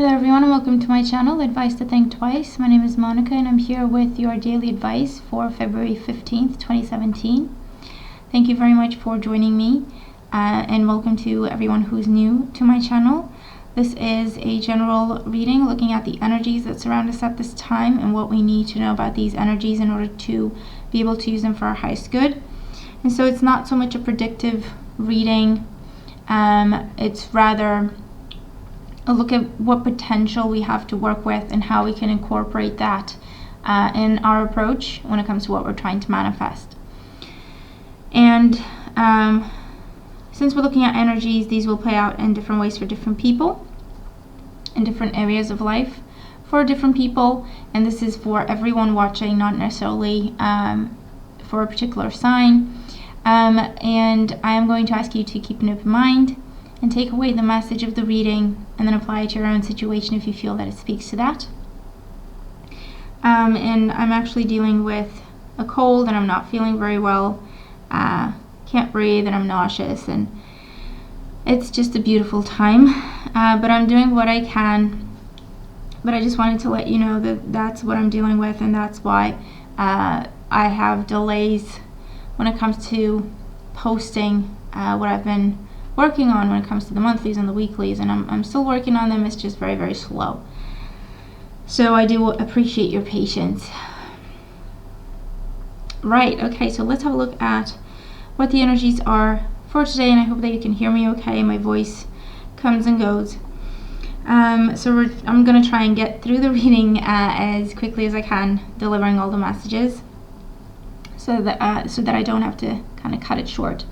Hello everyone and welcome to my channel, Advice to Think Twice. My name is Monica and I'm here with your daily advice for February 15th, 2017. Thank you very much for joining me and welcome to everyone who's new to my channel. This is a general reading looking at the energies that surround us at this time and what we need to know about these energies in order to be able to use them for our highest good. And so it's not so much a predictive reading, it's rather a look at what potential we have to work with and how we can incorporate that in our approach when it comes to what we're trying to manifest. And since we're looking at energies, these will play out in different ways for different people, in different areas of life for different people, and this is for everyone watching, not necessarily for a particular sign. And I am going to ask you to keep an open mind and take away the message of the reading and then apply it to your own situation if you feel that it speaks to that. And I'm actually dealing with a cold and I'm not feeling very well. Can't breathe and I'm nauseous, and it's just a beautiful time. But I'm doing what I can. But I just wanted to let you know that that's what I'm dealing with, and that's why I have delays when it comes to posting what I've been working on when it comes to the monthlies and the weeklies, and I'm still working on them. It's just very, very slow. So I do appreciate your patience. Right, okay, so let's have a look at what the energies are for today, and I hope that you can hear me okay. My voice comes and goes. So I'm going to try and get through the reading as quickly as I can, delivering all the messages so that I don't have to kind of cut it short.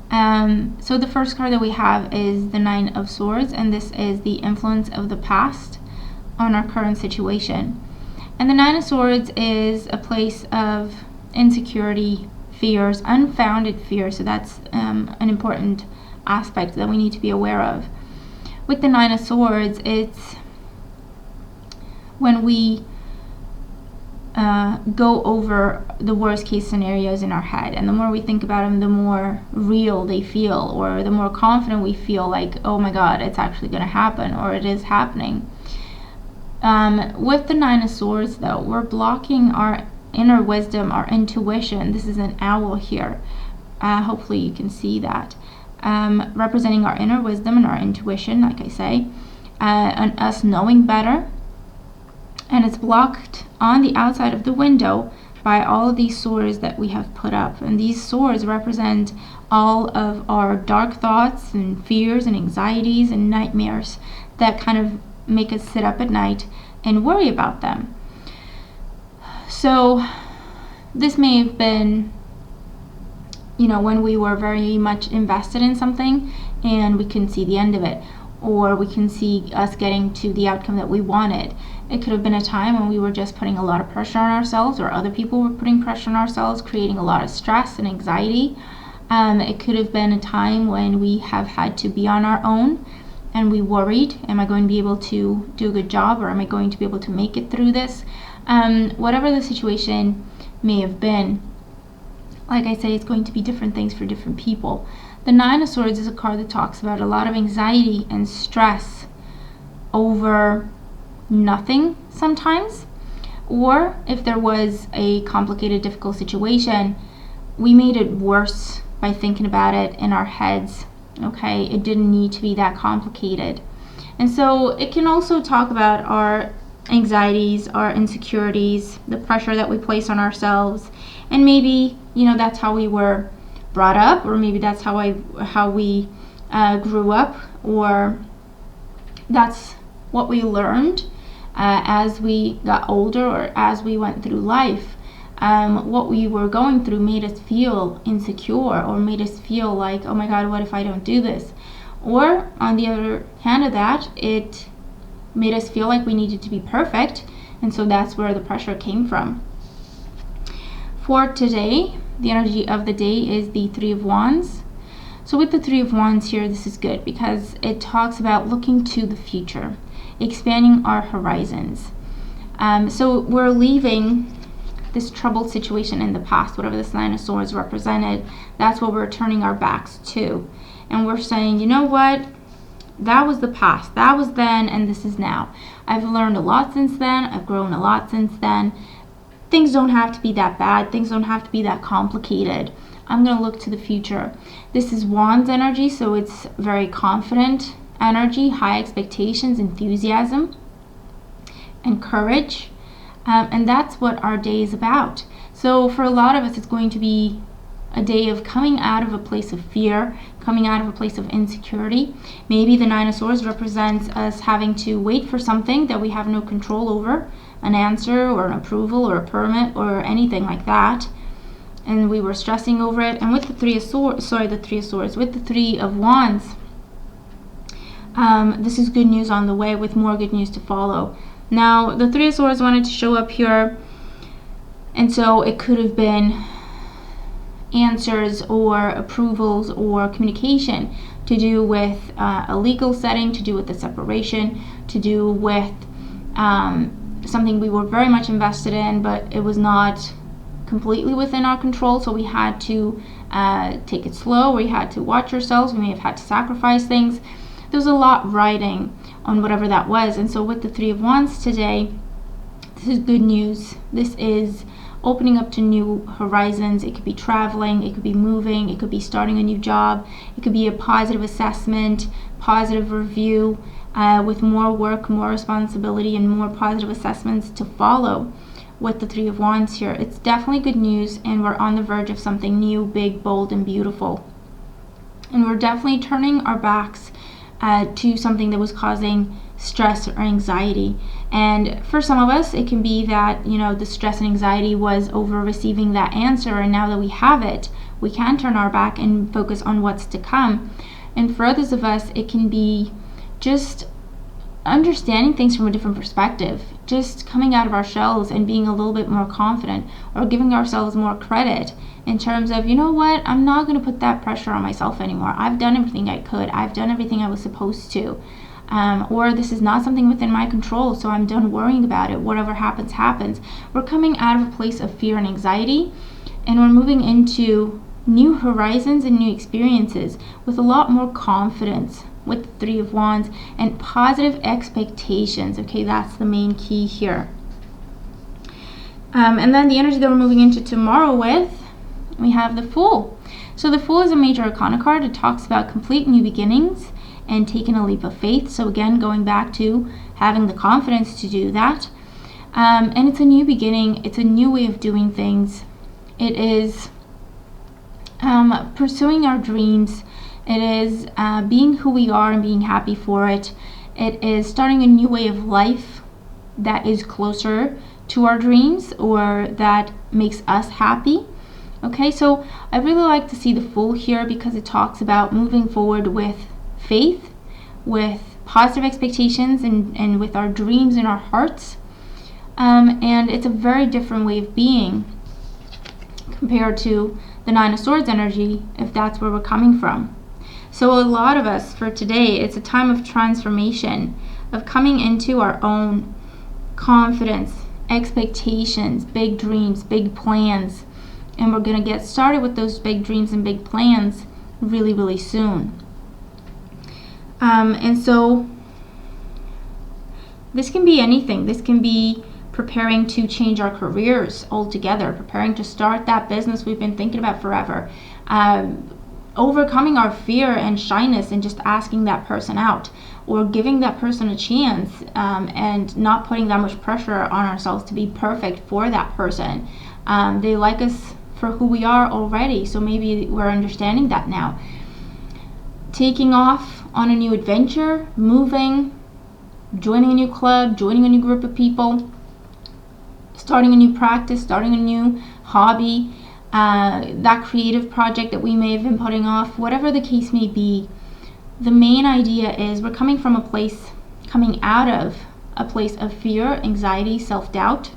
So the first card that we have is the Nine of Swords, and this is the influence of the past on our current situation. And the Nine of Swords is a place of insecurity, fears, unfounded fears, so that's an important aspect that we need to be aware of. With the Nine of Swords, it's when we go over the worst case scenarios in our head, and the more we think about them, the more real they feel, or the more confident we feel, like, oh my god, it's actually going to happen, or it is happening. With the Nine of Swords though, we're blocking our inner wisdom, our intuition. This is an owl here, hopefully you can see that, representing our inner wisdom and our intuition, like I say, and us knowing better. And it's blocked on the outside of the window by all of these swords that we have put up. And these swords represent all of our dark thoughts and fears and anxieties and nightmares that kind of make us sit up at night and worry about them. So this may have been, when we were very much invested in something and we couldn't see the end of it, or we can see us getting to the outcome that we wanted. It could have been a time when we were just putting a lot of pressure on ourselves, or other people were putting pressure on ourselves, creating a lot of stress and anxiety. It could have been a time when we have had to be on our own and we worried, am I going to be able to do a good job, or am I going to be able to make it through this? Whatever the situation may have been, like I say, it's going to be different things for different people. The Nine of Swords is a card that talks about a lot of anxiety and stress over nothing sometimes, or if there was a complicated, difficult situation, we made it worse by thinking about it in our heads. Okay, it didn't need to be that complicated. And so it can also talk about our anxieties, our insecurities, the pressure that we place on ourselves, and maybe that's how we were brought up, or maybe that's how we grew up, or that's what we learned as we got older, or as we went through life. What we were going through made us feel insecure, or made us feel like, oh my god, what if I don't do this? Or on the other hand of that, it made us feel like we needed to be perfect, and so that's where the pressure came from. For today, the energy of the day is the Three of Wands. So with the Three of Wands here, this is good because it talks about looking to the future, expanding our horizons. So we're leaving this troubled situation in the past, whatever this Nine of Swords represented. That's what we're turning our backs to. And we're saying, you know what? That was the past. That was then, and this is now. I've learned a lot since then. I've grown a lot since then. Things don't have to be that bad. Things don't have to be that complicated. I'm going to look to the future. This is Wands energy, so it's very confident energy, high expectations, enthusiasm, and courage. And that's what our day is about. So for a lot of us, it's going to be a day of coming out of a place of fear, coming out of a place of insecurity. Maybe the Nine of Swords represents us having to wait for something that we have no control over, an answer or an approval or a permit or anything like that. And we were stressing over it. And with the Three of Swords, with the Three of Wands, this is good news on the way with more good news to follow. Now, the Three of Swords wanted to show up here, and so it could have been answers or approvals or communication to do with a legal setting, to do with a separation, to do with something we were very much invested in, but it was not completely within our control, so we had to take it slow. We had to watch ourselves. We may have had to sacrifice things. There was a lot riding on whatever that was. And so with the Three of Wands today, this is good news. This is opening up to new horizons. It could be traveling, it could be moving, it could be starting a new job, it could be a positive assessment, positive review, with more work, more responsibility, and more positive assessments to follow. With the Three of Wands here, it's definitely good news, and we're on the verge of something new, big, bold, and beautiful. And we're definitely turning our backs to something that was causing stress or anxiety. And for some of us, it can be that, you know, the stress and anxiety was over receiving that answer, and now that we have it, we can turn our back and focus on what's to come. And for others of us, it can be just understanding things from a different perspective, just coming out of our shells and being a little bit more confident, or giving ourselves more credit in terms of, you know what, I'm not going to put that pressure on myself anymore. I've done everything I could. I've done everything I was supposed to. Or this is not something within my control, so I'm done worrying about it. Whatever happens, happens. We're coming out of a place of fear and anxiety, and we're moving into new horizons and new experiences with a lot more confidence with the Three of Wands and positive expectations. Okay, that's the main key here. And then the energy that we're moving into tomorrow with, we have the Fool. So the Fool is a major arcana card. It talks about complete new beginnings and taking a leap of faith. So again, going back to having the confidence to do that. And it's a new beginning. It's a new way of doing things. It is pursuing our dreams. It is being who we are and being happy for it. It is starting a new way of life that is closer to our dreams, or that makes us happy. Okay, so I really like to see the Fool here because it talks about moving forward with faith, with positive expectations, and with our dreams in our hearts. And it's a very different way of being compared to the Nine of Swords energy, if that's where we're coming from. So a lot of us, for today, it's a time of transformation, of coming into our own confidence, expectations, big dreams, big plans. And we're going to get started with those big dreams and big plans really, really soon. And so this can be anything. This can be preparing to change our careers altogether, preparing to start that business we've been thinking about forever, overcoming our fear and shyness and just asking that person out, or giving that person a chance, and not putting that much pressure on ourselves to be perfect for that person. They like us for who we are already, so maybe we're understanding that now. Taking off on a new adventure, moving, joining a new club, joining a new group of people, starting a new practice, starting a new hobby, that creative project that we may have been putting off, whatever the case may be. The main idea is we're coming out of a place of fear, anxiety, self-doubt,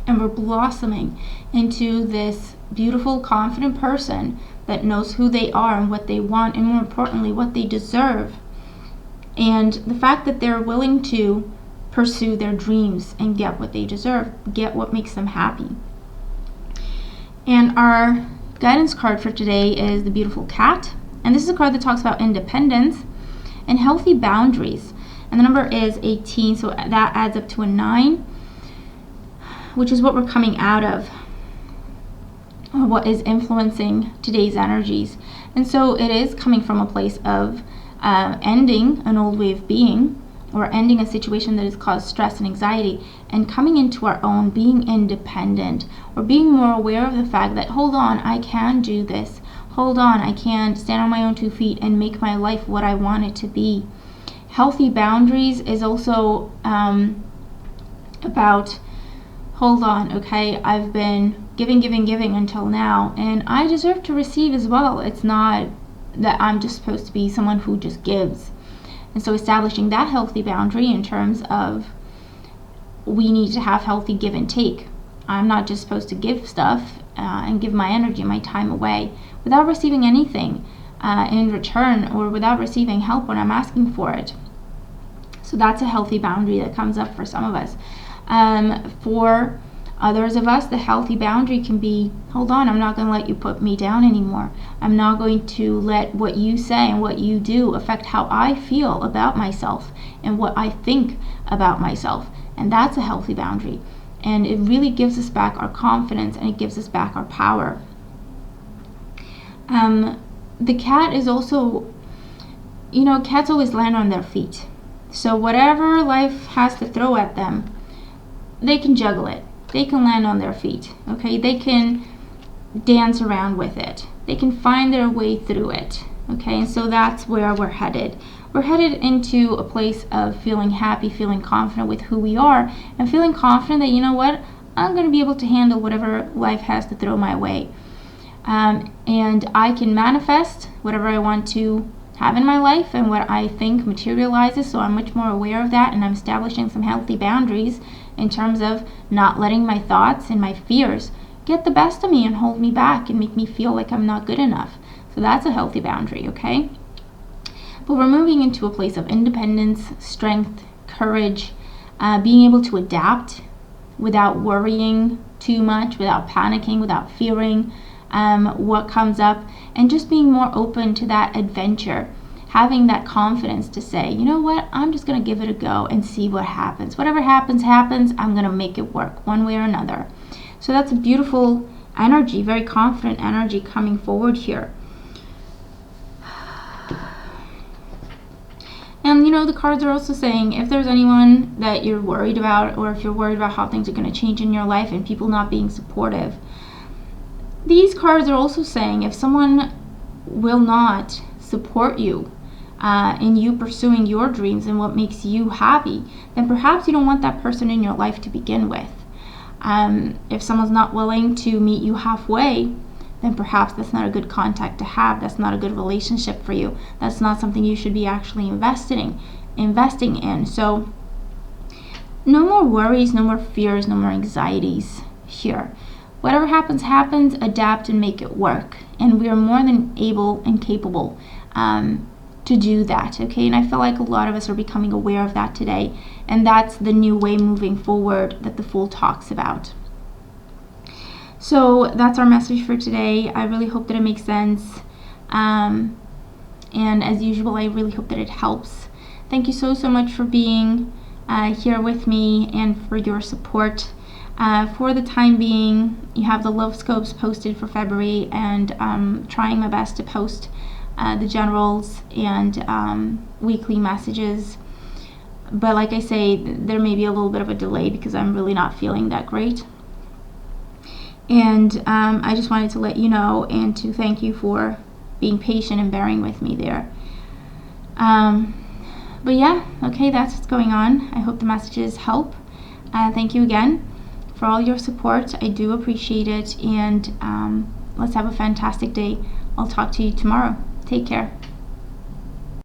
and we're blossoming into this beautiful, confident person that knows who they are and what they want, and more importantly, what they deserve. And the fact that they're willing to pursue their dreams and get what they deserve, get what makes them happy. And our guidance card for today is the beautiful cat. And this is a card that talks about independence. and healthy boundaries. And the number is 18, so that adds up to a 9, which is what we're coming out of, or what is influencing today's energies. And so it is coming from a place of ending an old way of being, or ending a situation that has caused stress and anxiety, and coming into our own, being independent, or being more aware of the fact that, hold on, I can do this. Hold on, I can stand on my own 2 feet and make my life what I want it to be. Healthy boundaries is also about, hold on, okay, I've been giving until now, and I deserve to receive as well. It's not that I'm just supposed to be someone who just gives. And so establishing that healthy boundary in terms of, we need to have healthy give and take. I'm not just supposed to give stuff and give my energy, my time away without receiving anything in return, or without receiving help when I'm asking for it. So that's a healthy boundary that comes up for some of us. For others of us, the healthy boundary can be, hold on, I'm not going to let you put me down anymore. I'm not going to let what you say and what you do affect how I feel about myself and what I think about myself. And that's a healthy boundary. And it really gives us back our confidence, and it gives us back our power. The cat is also, cats always land on their feet. So whatever life has to throw at them, they can juggle it. They can land on their feet, okay? They can dance around with it. They can find their way through it, okay? And so that's where we're headed. We're headed into a place of feeling happy, feeling confident with who we are, and feeling confident that, you know what, I'm going to be able to handle whatever life has to throw my way. And I can manifest whatever I want to have in my life and what I think materializes, so I'm much more aware of that, and I'm establishing some healthy boundaries in terms of not letting my thoughts and my fears get the best of me and hold me back and make me feel like I'm not good enough. So that's a healthy boundary, okay? But we're moving into a place of independence, strength, courage, being able to adapt without worrying too much, without panicking, without fearing what comes up, and just being more open to that adventure. Having that confidence to say, you know what, I'm just going to give it a go and see what happens. Whatever happens, happens. I'm going to make it work one way or another. So that's a beautiful energy, very confident energy coming forward here. And the cards are also saying, if there's anyone that you're worried about, or if you're worried about how things are going to change in your life and people not being supportive, these cards are also saying, if someone will not support you in you pursuing your dreams and what makes you happy, then perhaps you don't want that person in your life to begin with. If someone's not willing to meet you halfway, then perhaps that's not a good contact to have. That's not a good relationship for you. That's not something you should be actually investing in. So no more worries, no more fears, no more anxieties here. Whatever happens, happens. Adapt and make it work. And we are more than able and capable to do that, okay? And I feel like a lot of us are becoming aware of that today, and that's the new way moving forward that the Fool talks about. So that's our message for today. I really hope that it makes sense, and as usual, I really hope that it helps. Thank you so much for being here with me and for your support. For the time being, you have the love scopes posted for February, and trying my best to post the generals and weekly messages. But like I say, there may be a little bit of a delay because I'm really not feeling that great. And I just wanted to let you know and to thank you for being patient and bearing with me there. But yeah, okay, that's what's going on. I hope the messages help. Thank you again for all your support. I do appreciate it, and let's have a fantastic day. I'll talk to you tomorrow. Take care.